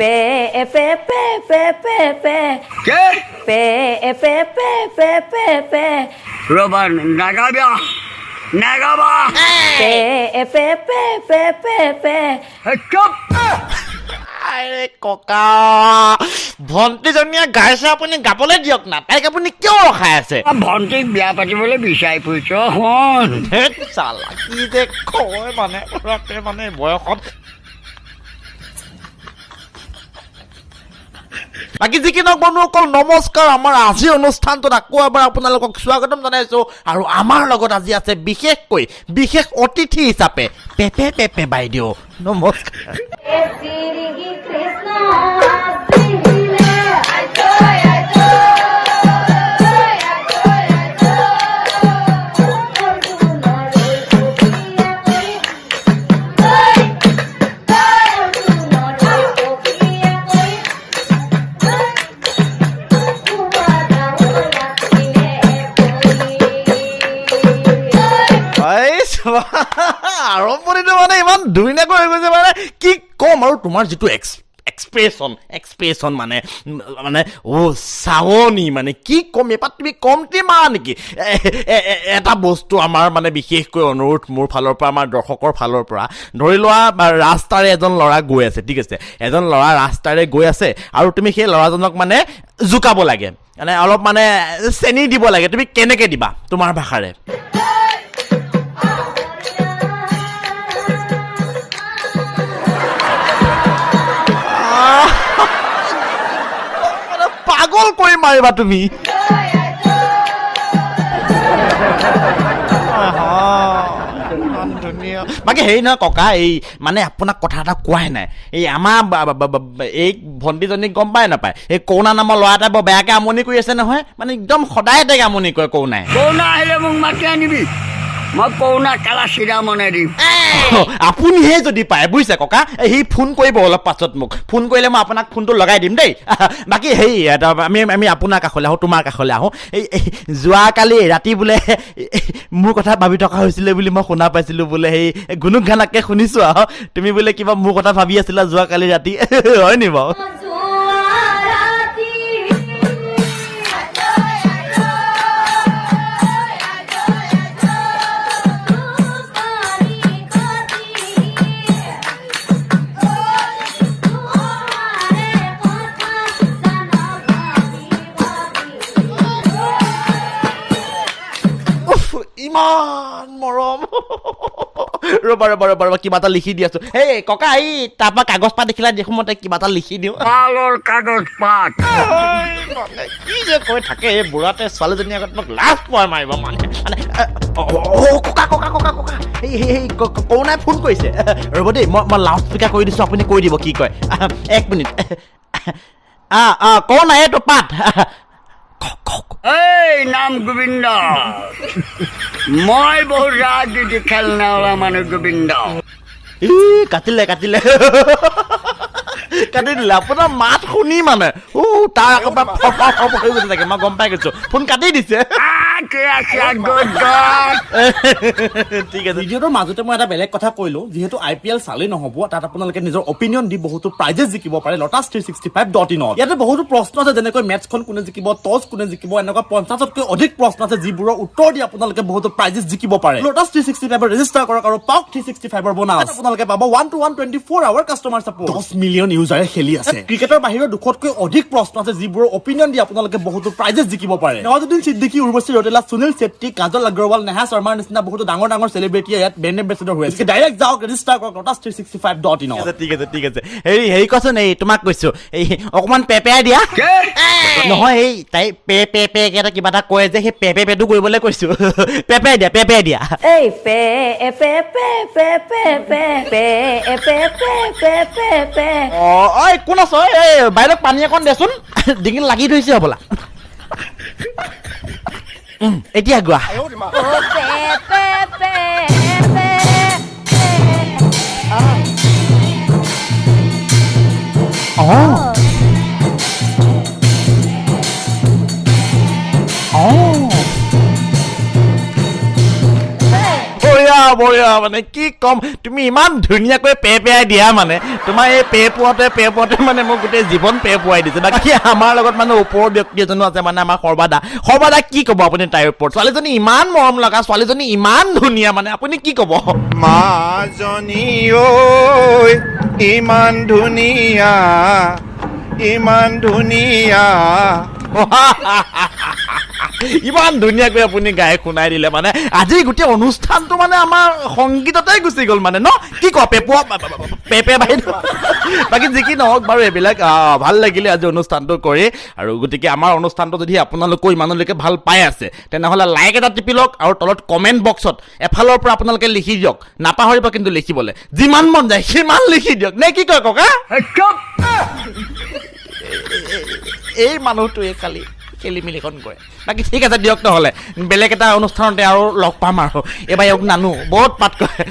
pay পে পে পে পে পে কে পে পে পে পে পে পে রবা নাগাবা নাগাবা পে পে পে পে পে পে চুপ আৰে ককা ভণ্টিজনীয়ে গাইছে আপুনি গাবলৈ দিয়ক না তাইক আপুনি কিয় ৰখাই আছে ভণ্টিক বিয়া পাতিবলৈ বিচাৰি ফুৰিছ শুন ধেৎ চালা কি যে কয় মানে বয়সত বাকী যি কি নহওক বন্ধুসকল নমস্কাৰ আমাৰ আজিৰ অনুষ্ঠানটোত আকৌ এবাৰ আপোনালোকক স্বাগতম জনাইছোঁ আৰু আমাৰ লগত আজি আছে বিশেষ অতিথি হিচাপে পেপে পেপে বাইদেউ নমস্কাৰ আৰম্ভণিটো মানে ইমান ধুনীয়াকৈ হৈ গৈছে মানে কি ক'ম আৰু তোমাৰ যিটো এক্সপ্ৰেছন মানে চাৱনি মানে কি ক'ম এপাত তুমি কমটি মাৰা নেকি এটা বস্তু আমাৰ মানে বিশেষকৈ অনুৰোধ মোৰ ফালৰ পৰা আমাৰ দৰ্শকৰ ফালৰ পৰা ধৰি লোৱা ৰাস্তাৰে এজন ল'ৰা গৈ আছে ঠিক আছে এজন ল'ৰা ৰাস্তাৰে গৈ আছে আৰু তুমি সেই ল'ৰাজনক মানে জোকাব লাগে মানে অলপ মানে চেনি দিব লাগে তুমি কেনেকৈ দিবা তোমাৰ ভাষাৰে পাগল কৰি মাৰিবা তুমি বাকী হেৰি নহয় ককা এই মানে আপোনাক কথা এটা কোৱাই নাই এই আমাৰ এই ভণ্টিজনীক গম পায় নাপায় এই কৰুণা নামৰ ল'ৰা এটাই বৰ বেয়াকৈ আমনি কৰি আছে নহয় মানে একদম সদায় তাইক আমনি কৰে কৰুণাই কৰুণা আহিলে মোক মাতি আনিবি মই কৰুণা কালা চিৰা মনাই দিম আপুনিহে যদি পায় বুজিছে ককা সি ফোন কৰিব অলপ পাছত মোক ফোন কৰিলে মই আপোনাক ফোনটো লগাই দিম দেই বাকী হেৰি আমি আপোনাৰ কাষলৈ আহোঁ তোমাৰ কাষলৈ আহোঁ এই যোৱাকালি ৰাতি বোলে মোৰ কথা ভাবি থকা হৈছিলে বুলি মই শুনা পাইছিলোঁ বোলে সেই গুণুক গানাকে শুনিছোঁ আৰু তুমি বোলে কিবা মোৰ কথা ভাবি আছিলা যোৱাকালি ৰাতি হয় নি বাৰু ইমান মৰম ৰবা কিবা এটা লিখি দি আছো এই ককা এই তাৰপৰা কাগজ পাত দেখিলা দেখোঁ মই কিবা এটা লিখি দিওঁ কাগজ পাত কি যে কৈ থাকে এই বুঢ়াতে ছোৱালীজনীৰ আগত মোক লাজ পোৱা মাৰিব মানে ককা এই কৰুণাই ফোন কৰিছে ৰ'ব দেই মই লাউড স্পীকাৰ কৰি দিছোঁ আপুনি কৈ দিব কি কয় 1 মিনিট কৰুণা এইটো পাত এই নাম গোবিন্দ মই বহুত ৰাজনীতি খেলনাওলা মানুহ গোবিন্দ কাটিলে কাটি দিলে আপোনাৰ মাত শুনি মানে তাৰ আকৌ হৈ গৈছে চাগে মই গম পাই গৈছো ফোন কাটি দিছে ঠিক আছে ভিডিঅ'টোৰ মাজতে মই এটা বেলেগ কথা কৈলো যিহেতু IPL চালেই নহ'ব তাত আপোনালোকে নিজৰ অপিনিয়ন দি বহুতো প্ৰাইজেছ জিকিব পাৰে lotus365.in ইয়াতে বহুতো প্ৰশ্ন আছে যেনেকৈ মেটছখন কোনে জিকিব টছ কোনে জিকিব এনেকুৱা 50তকৈ অধিক প্ৰশ্ন আছে যিবোৰৰ উত্তৰ দি আপোনালোকে বহুতো প্ৰাইজেছ জিকিব পাৰে lotus365 ৰেজিষ্টাৰ কৰক আৰু পাওক 365 বোনাছ আপোনালোকে পাব 1 to 124 our customer support 10 million ইউজাৰে খেলি আছে ক্ৰিকেটৰ বাহিৰৰ 200তকৈ অধিক প্ৰশ্ন আছে যিবোৰৰ অপিনিয়ন দি আপোনালোকে বহুতো প্ৰাইজেছ জিকিব পাৰে নৱাজুদ্দিন সিদ্দিকী উৰ্বশী ৰটেলা সুনীল চেত্ৰী কাজল আগৰৱাল নেহা শৰ্মাৰ নিচিনা বহুতো ডাঙৰ চেলিব্ৰিটিয়ে ইয়াত ব্ৰেণ্ড এম্বেছাডৰ হৈ আছে ডাইৰেক্ট যাওক ৰেজিষ্টাৰ কৰক lotus365.in ঠিক আছে হেৰি কচোন এই তোমাক কৈছো এই অকমান পেপেয়াই দিয়া নহয় এই তাই পে এটা কিবা এটা কয় যে সেই পেটো কৰিবলৈ কৈছো পেপেয়াই দিয়া এই পে পে পে পে পে পে পে পে পে পে পে পে ঐ কোন আছ এই বাইদেউক পানী অকণ দেচোন ডিঙিত লাগি ধৰিছে হ'বলা এতিয়া গোৱা বঢ়িয়া মানে কি ক'ম তুমি ইমান ধুনীয়াকৈ পেয়াই দিয়া মানে তোমাৰ এই পোৱাতে মানে মোক গোটেই জীৱন পোৱাই দিছে বাকী আমাৰ লগত মানে ওপৰৰ ব্যক্তি এজনো আছে মানে আমাৰ সৰ্বাদা কি ক'ব আপুনি তাইৰ ওপৰত ছোৱালীজনী ইমান মৰম লগা ছোৱালীজনী ইমান ধুনীয়া মানে আপুনি কি ক'ব মাজনী ঐ ইমান ধুনীয়া ইমান ধুনীয়াকৈ আপুনি গাই শুনাই দিলে মানে আজি গোটেই অনুষ্ঠানটো মানে আমাৰ সংগীততে গুচি গ'ল মানে ন কি কয় পেপে বাইদেউ বাকী যি কি নহওক বাৰু এইবিলাক ভাল লাগিলে আজি অনুষ্ঠানটো কৰি আৰু গতিকে আমাৰ অনুষ্ঠানটো যদি আপোনালোকেও ইমানলৈকে ভাল পাই আছে তেনেহ'লে লাইক এটা টিপি লওক আৰু তলত কমেণ্ট বক্সত এফালৰ পৰা আপোনালোকে লিখি দিয়ক নাপাহৰিব কিন্তু লিখিবলৈ যিমান মন যায় সিমান লিখি দিয়ক নে কি কয় ককা চুপ এই মানুহটোৱে খালি খেলিমেলিখন কৰে বাকী ঠিক আছে দিয়ক নহ'লে বেলেগ এটা অনুষ্ঠানতে আৰু লগ পাম আৰু এইবাৰ ইয়াক নানো বহুত পাত কৰে